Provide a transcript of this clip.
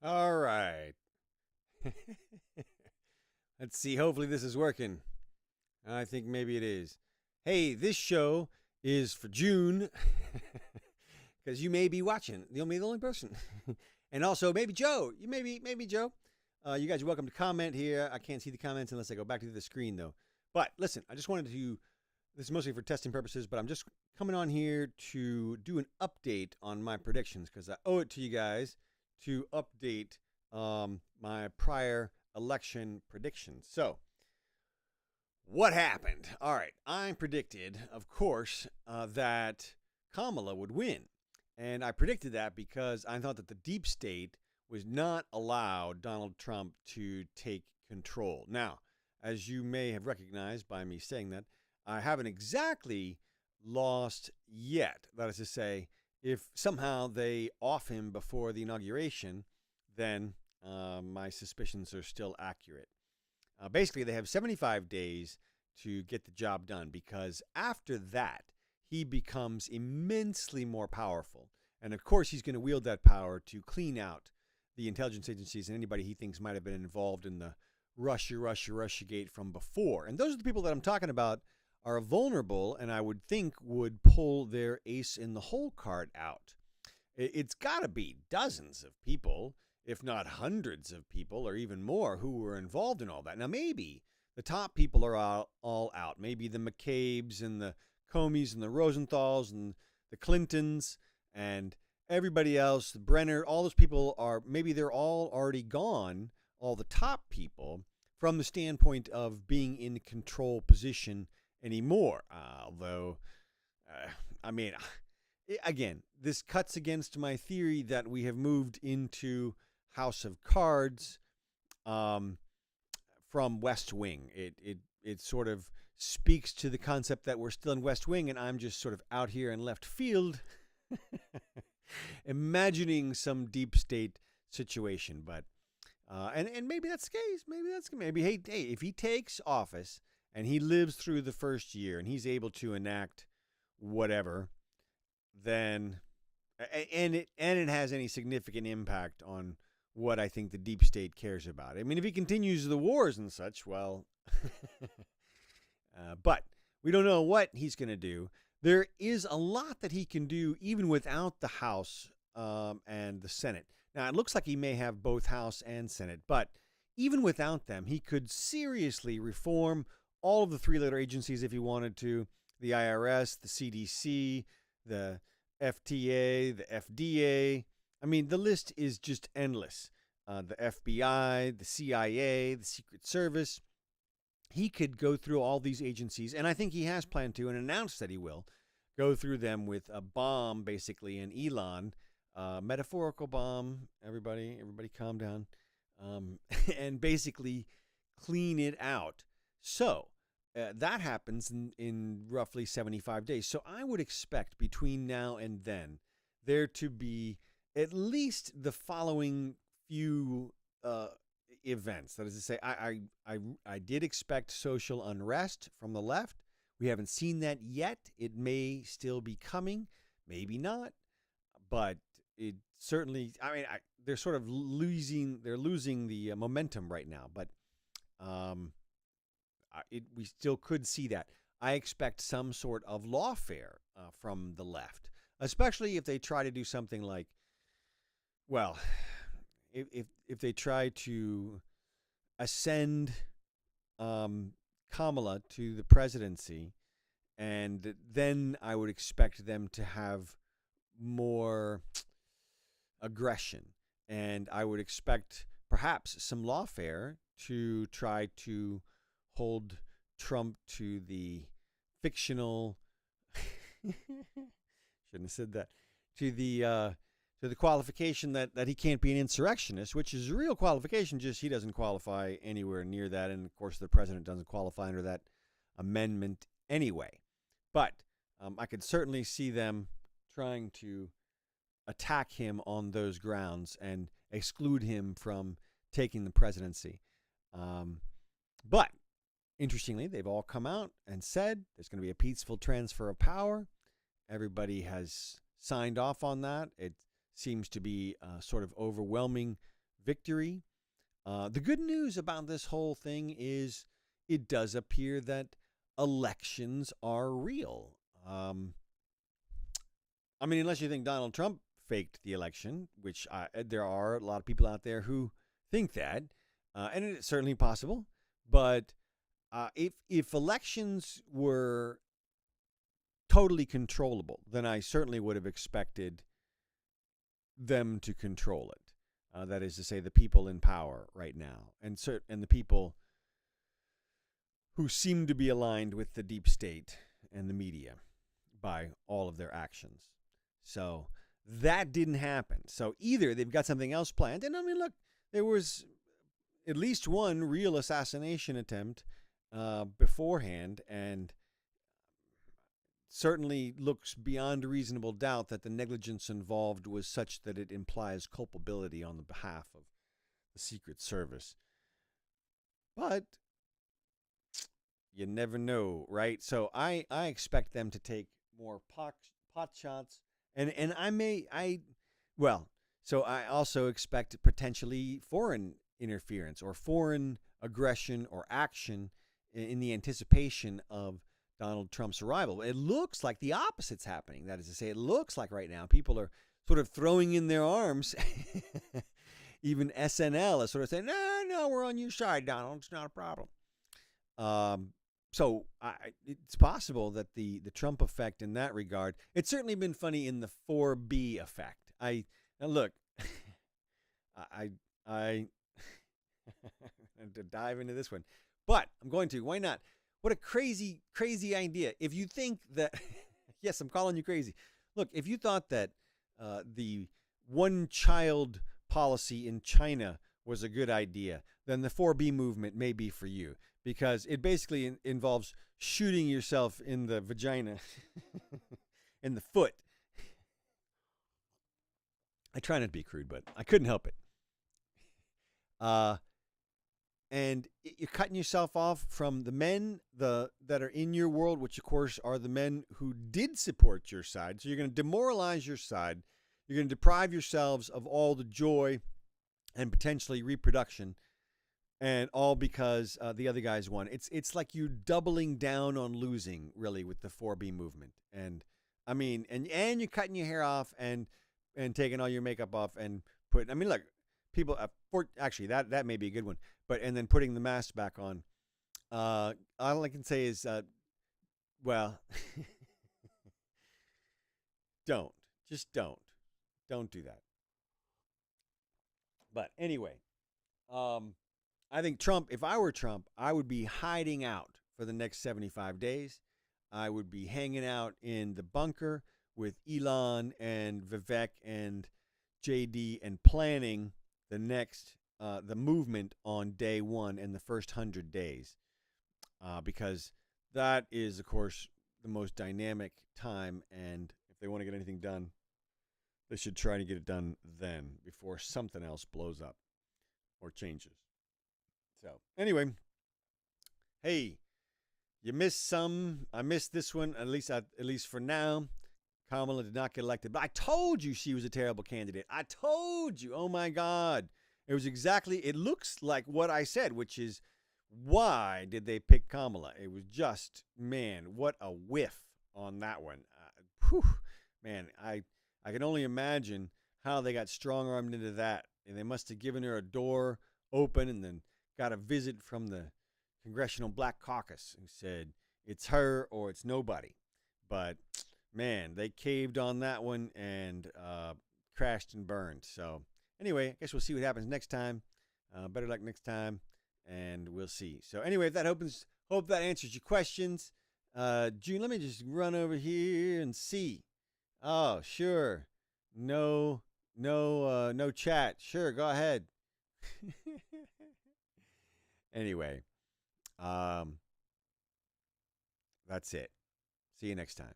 All right. Let's see. Hopefully, this is working. I think maybe it is. Hey, this show is for June because you may be watching. You'll be the only person. And also, maybe Joe. Maybe Joe. You guys are welcome to comment here. I can't see the comments unless I go back to the screen, though. But listen, I just wanted to. This is mostly for testing purposes, but I'm just coming on here to do an update on my predictions because I owe it to you guys to update my prior election predictions. So, what happened? All right, I predicted, of course, that Kamala would win. And I predicted that because I thought that the deep state was not allowed Donald Trump to take control. Now, as you may have recognized by me saying that, I haven't exactly lost yet. That is to say, if somehow they off him before the inauguration, then my suspicions are still accurate. Basically, they have 75 days to get the job done because after that, he becomes immensely more powerful. And of course, he's going to wield that power to clean out the intelligence agencies and anybody he thinks might have been involved in the Russiagate from before. And those are the people that I'm talking about are vulnerable and I would think would pull their ace in the hole card out. It's got to be dozens of people, if not hundreds of people or even more, who were involved in all that. Now, maybe the top people are all out. Maybe the McCabe's and the Comeys and the Rosenthals and the Clintons and everybody else, the Brenner, all those people are, maybe they're all already gone, all the top people, from the standpoint of being in control position anymore. Although, I mean, again, this cuts against my theory that we have moved into House of Cards from West Wing. It sort of speaks to the concept that we're still in West Wing and I'm just sort of out here in left field imagining some deep state situation. But and maybe that's the case. Maybe hey, if he takes office and he lives through the first year and he's able to enact whatever, then and it has any significant impact on what I think the deep state cares about. I mean, if he continues the wars and such, well, but we don't know what he's going to do. There is a lot that he can do even without the House and the Senate. Now, it looks like he may have both House and Senate, but even without them, he could seriously reform all of the three-letter agencies if he wanted to: the IRS, the CDC, the FTA, the FDA. I mean, the list is just endless. The FBI, the CIA, the Secret Service. He could go through all these agencies, and I think he has planned to and announced that he will go through them with a bomb, basically, an Elon, metaphorical bomb. Everybody calm down, and basically clean it out. So that happens in roughly 75 days. So I would expect between now and then there to be at least the following few events. That is to say, I did expect social unrest from the left. We haven't seen that yet. It may still be coming, maybe not, but it certainly. I mean, they're sort of losing. They're losing the momentum right now, but we still could see that. I expect some sort of lawfare from the left, especially if they try to do something like, well, if they try to ascend Kamala to the presidency, and then I would expect them to have more aggression, and I would expect perhaps some lawfare to try to hold Trump to the fictional shouldn't have said that, to the qualification that he can't be an insurrectionist, which is a real qualification, just he doesn't qualify anywhere near that. And, of course, the president doesn't qualify under that amendment anyway. But I could certainly see them trying to attack him on those grounds and exclude him from taking the presidency. But, interestingly, they've all come out and said there's going to be a peaceful transfer of power. Everybody has signed off on that. It seems to be sort of overwhelming victory. The good news about this whole thing is it does appear that elections are real. I mean, unless you think Donald Trump faked the election, which there are a lot of people out there who think that, and it's certainly possible. But if elections were totally controllable, then I certainly would have expected them to control it. That is to say, the people in power right now, and the people who seem to be aligned with the deep state and the media by all of their actions. So that didn't happen. So either they've got something else planned, and I mean, look, there was at least one real assassination attempt beforehand, and certainly looks beyond reasonable doubt that the negligence involved was such that it implies culpability on the behalf of the Secret Service. But you never know, right? So I expect them to take more pot shots, and so I also expect potentially foreign interference or foreign aggression or action in the anticipation of Donald Trump's arrival. It looks like the opposite's happening. That is to say, it looks like right now people are sort of throwing in their arms. Even SNL is sort of saying, no, we're on your side, Donald. It's not a problem. So it's possible that the Trump effect in that regard, it's certainly been funny in the 4B effect. Now look, I to dive into this one, but I'm going to. Why not? What a crazy, crazy idea. If you think that, yes, I'm calling you crazy. Look, if you thought that the one-child policy in China was a good idea, then the 4B movement may be for you, because it basically involves shooting yourself in the vagina, in the foot. I try not to be crude, but I couldn't help it. And you're cutting yourself off from the men that are in your world, which, of course, are the men who did support your side. So you're going to demoralize your side. You're going to deprive yourselves of all the joy and potentially reproduction, and all because the other guys won. It's like you doubling down on losing, really, with the 4B movement. And I mean, and you're cutting your hair off and taking all your makeup off and putting. I mean, look, people. Actually, that may be a good one. And then putting the mask back on. All I can say is, well, don't do that. But anyway, I think Trump. If I were Trump, I would be hiding out for the next 75 days. I would be hanging out in the bunker with Elon and Vivek and JD and planning the next. The movement on day one and the first 100 days, because that is, of course, the most dynamic time. And if they want to get anything done, they should try to get it done then, before something else blows up or changes. So anyway, hey, you missed some. I missed this one, at least for now. Kamala did not get elected, but I told you she was a terrible candidate. I told you. Oh my God. It looks like what I said, which is, why did they pick Kamala? It was just, man, what a whiff on that one. Man, I can only imagine how they got strong-armed into that. And they must have given her a door open and then got a visit from the Congressional Black Caucus who said, it's her or it's nobody. But, man, they caved on that one and crashed and burned. So anyway, I guess we'll see what happens next time. Better luck next time, and we'll see. So anyway, if that hope that answers your questions. June, let me just run over here and see. Oh, sure. No chat. Sure, go ahead. Anyway, that's it. See you next time.